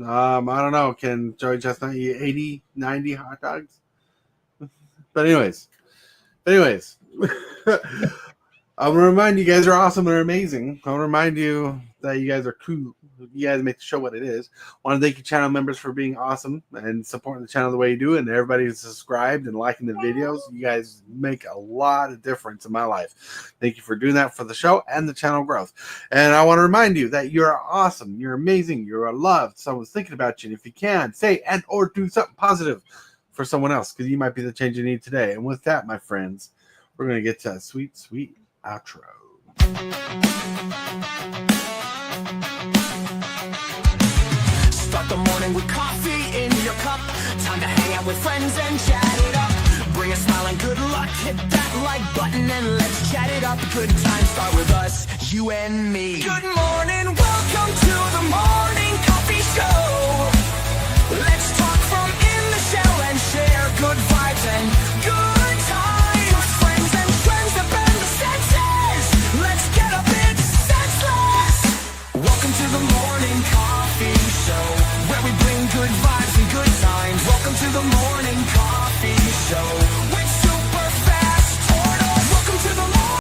I don't know. Can Joey Chestnut eat 80, 90 hot dogs? But anyways. I want to remind you guys are awesome and amazing. I want to remind you that you guys are cool. You guys make the show what it is. I want to thank you channel members for being awesome and supporting the channel the way you do, and everybody who's subscribed and liking the videos. You guys make a lot of difference in my life. Thank you for doing that for the show and the channel growth. And I want to remind you that you're awesome. You're amazing. You're loved. Someone's thinking about you. And if you can, say and or do something positive for someone else, because you might be the change you need today. And with that, my friends, we're going to get to a sweet, sweet outro.
Start the morning with coffee in your cup. Time to hang out with friends and chat it up. Bring a smile and good luck. Hit that like button and let's chat it up. Good times start with us, you and me. Good morning, welcome to the morning coffee show.